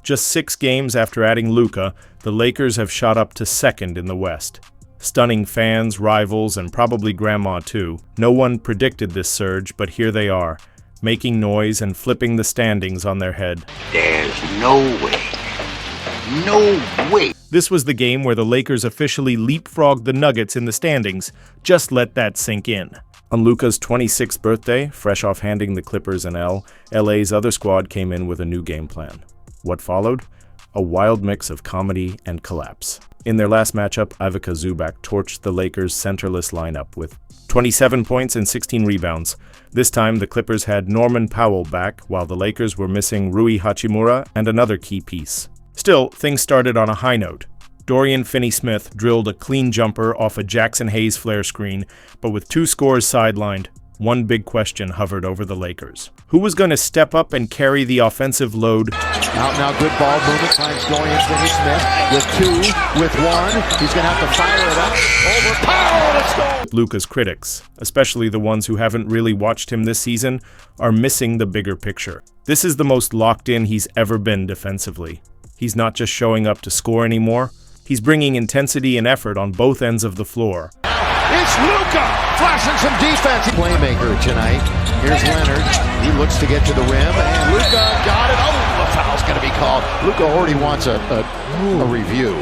Just 6 games after adding Luka, the Lakers have shot up to second in the West. Stunning fans, rivals, and probably grandma too. No one predicted this surge, but here they are, making noise and flipping the standings on their head. There's no way. No way. This was the game where the Lakers officially leapfrogged the Nuggets in the standings. Just let that sink in. On Luka's 26th birthday, fresh off handing the Clippers an L, LA's other squad came in with a new game plan. What followed? A wild mix of comedy and collapse. In their last matchup, Ivica Zubac torched the Lakers' centerless lineup with 27 points and 16 rebounds. This time, the Clippers had Norman Powell back, while the Lakers were missing Rui Hachimura and another key piece. Still, things started on a high note. Dorian Finney-Smith drilled a clean jumper off a Jackson Hayes flare screen, but with 2 scores sidelined, one big question hovered over the Lakers. Who was going to step up and carry the offensive load? Out now, good ball movement, finds Dorian Finney-Smith with 2, with 1. He's going to have to fire it up. Over Powell, let's go! Luka's critics, especially the ones who haven't really watched him this season, are missing the bigger picture. This is the most locked in he's ever been defensively. He's not just showing up to score anymore. He's bringing intensity and effort on both ends of the floor. It's Luka flashing some defense. Playmaker tonight. Here's Leonard. He looks to get to the rim, and Luka got it. Oh, the foul's going to be called. Luka already wants a review.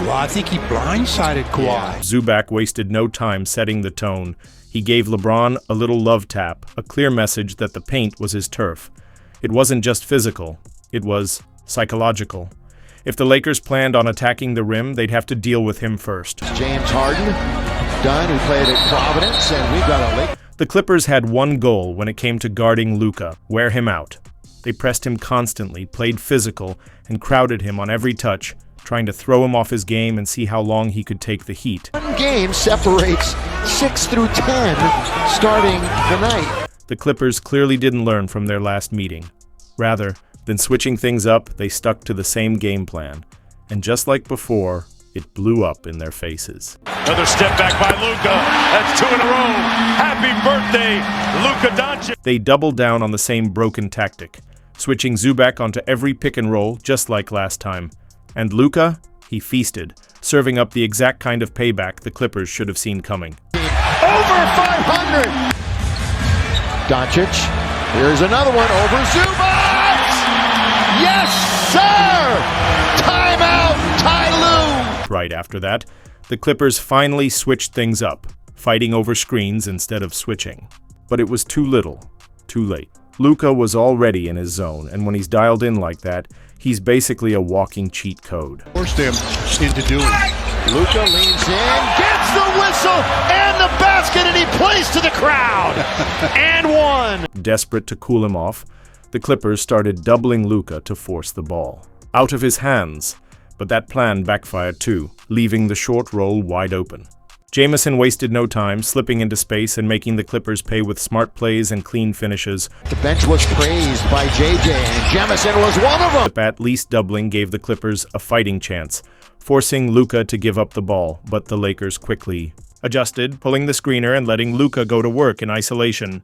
Well, I think he blindsided Kawhi. Yeah. Zubac wasted no time setting the tone. He gave LeBron a little love tap, a clear message that the paint was his turf. It wasn't just physical. It was psychological. If the Lakers planned on attacking the rim, they'd have to deal with him first. James Harden, Dunn, who played at Providence, and we've got a Lake. The Clippers had one goal when it came to guarding Luka: wear him out. They pressed him constantly, played physical, and crowded him on every touch, trying to throw him off his game and see how long he could take the heat. One game separates 6 through 10 starting the night. The Clippers clearly didn't learn from their last meeting. Rather than switching things up, they stuck to the same game plan. And just like before, it blew up in their faces. Another step back by Luka. That's 2 in a row. Happy birthday, Luka Doncic. They doubled down on the same broken tactic, switching Zubac onto every pick and roll just like last time. And Luka, he feasted, serving up the exact kind of payback the Clippers should have seen coming. Over 500! Doncic, here's another one over Zubac! Yes, sir! Timeout, Ty Lue! Right after that, the Clippers finally switched things up, fighting over screens instead of switching. But it was too little, too late. Luka was already in his zone, and when he's dialed in like that, he's basically a walking cheat code. Forced him into doing. Luka leans in, gets the whistle and the basket, and he plays to the crowd. And one. Desperate to cool him off, the Clippers started doubling Luka to force the ball out of his hands, but that plan backfired too, leaving the short roll wide open. Jamison wasted no time, slipping into space and making the Clippers pay with smart plays and clean finishes. The bench was praised by JJ, and Jamison was one of them. At least doubling gave the Clippers a fighting chance, forcing Luka to give up the ball, but the Lakers quickly adjusted, pulling the screener and letting Luka go to work in isolation.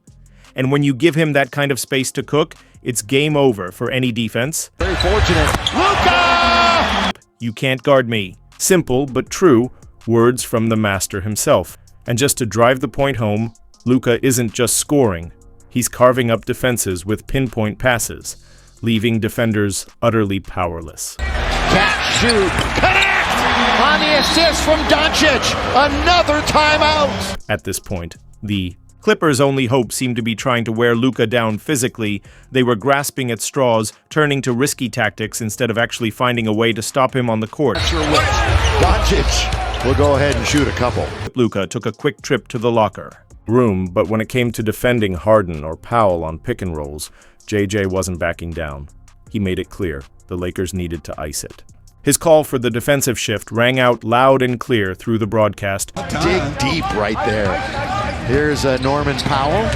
And when you give him that kind of space to cook, it's game over for any defense. Very fortunate. Luka! You can't guard me. Simple but true, words from the master himself. And just to drive the point home, Luka isn't just scoring. He's carving up defenses with pinpoint passes, leaving defenders utterly powerless. Catch, shoot, connect! On the assist from Doncic. Another timeout. At this point, the Clippers' only hope seemed to be trying to wear Luka down physically. They were grasping at straws, turning to risky tactics instead of actually finding a way to stop him on the court. Doncic will go ahead and shoot a couple. Luka took a quick trip to the locker room, but when it came to defending Harden or Powell on pick and rolls, JJ wasn't backing down. He made it clear the Lakers needed to ice it. His call for the defensive shift rang out loud and clear through the broadcast. Dig deep right there. Here's Norman Powell.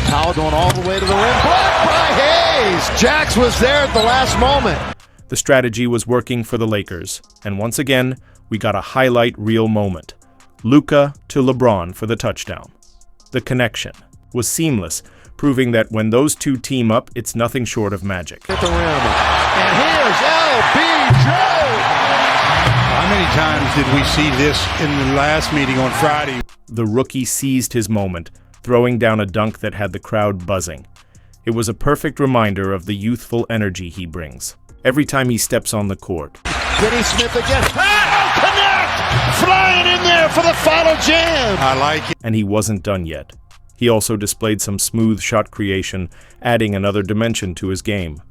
Powell going all the way to the rim. Blocked by Hayes! Jax was there at the last moment. The strategy was working for the Lakers, and once again, we got a highlight reel moment. Luka to LeBron for the touchdown. The connection was seamless, proving that when those two team up, it's nothing short of magic. At the rim. And here's times did we see this in the last meeting on Friday? The rookie seized his moment, throwing down a dunk that had the crowd buzzing. It was a perfect reminder of the youthful energy he brings every time he steps on the court. Denny Smith again. Connect! Flying in there for the final jam. I like it. And he wasn't done yet. He also displayed some smooth shot creation, adding another dimension to his game.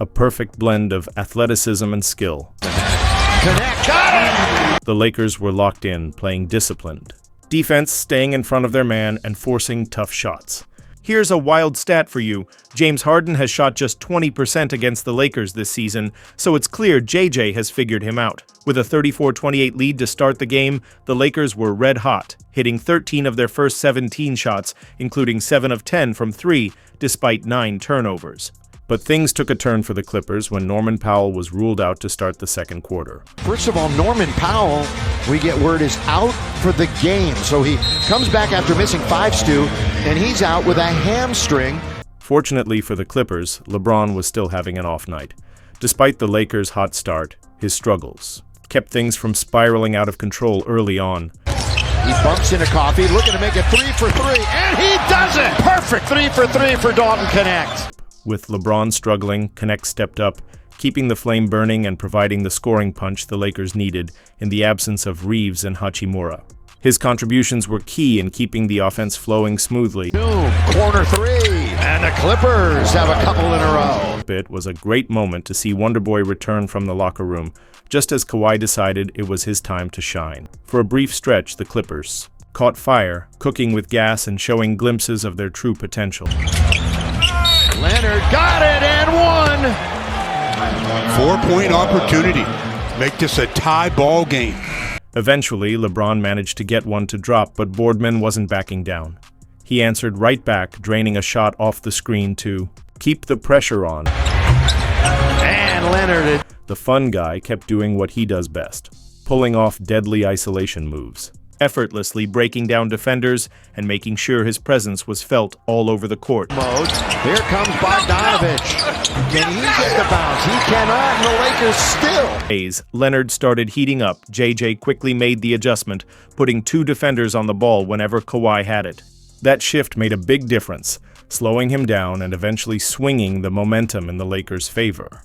A perfect blend of athleticism and skill. Connect. Got it! The Lakers were locked in, playing disciplined. Defense staying in front of their man and forcing tough shots. Here's a wild stat for you. James Harden has shot just 20% against the Lakers this season, so it's clear JJ has figured him out. With a 34-28 lead to start the game, the Lakers were red hot, hitting 13 of their first 17 shots, including 7 of 10 from 3, despite 9 turnovers. But things took a turn for the Clippers when Norman Powell was ruled out to start the second quarter. First of all, Norman Powell, we get word, is out for the game. So he comes back after missing 5, Stu, and he's out with a hamstring. Fortunately for the Clippers, LeBron was still having an off night. Despite the Lakers' hot start, his struggles kept things from spiraling out of control early on. He bumps into Coffee, looking to make it 3 for 3, and he does it! Perfect 3 for 3 for Dalton Connect. With LeBron struggling, Connect stepped up, keeping the flame burning and providing the scoring punch the Lakers needed in the absence of Reeves and Hachimura. His contributions were key in keeping the offense flowing smoothly. Boom, corner 3, and the Clippers have a couple in a row. It was a great moment to see Wonderboy return from the locker room, just as Kawhi decided it was his time to shine. For a brief stretch, the Clippers caught fire, cooking with gas and showing glimpses of their true potential. Leonard got it and won. 4-point opportunity. Make this a tie ball game. Eventually, LeBron managed to get one to drop, but Boardman wasn't backing down. He answered right back, draining a shot off the screen to keep the pressure on. And Leonard. The fun guy kept doing what he does best, pulling off deadly isolation moves, effortlessly breaking down defenders and making sure his presence was felt all over the court. Mode. Here comes Bogdanovich. Can he get the bounce? He cannot, and the Lakers still. Leonard started heating up. JJ quickly made the adjustment, putting 2 defenders on the ball whenever Kawhi had it. That shift made a big difference, slowing him down and eventually swinging the momentum in the Lakers' favor.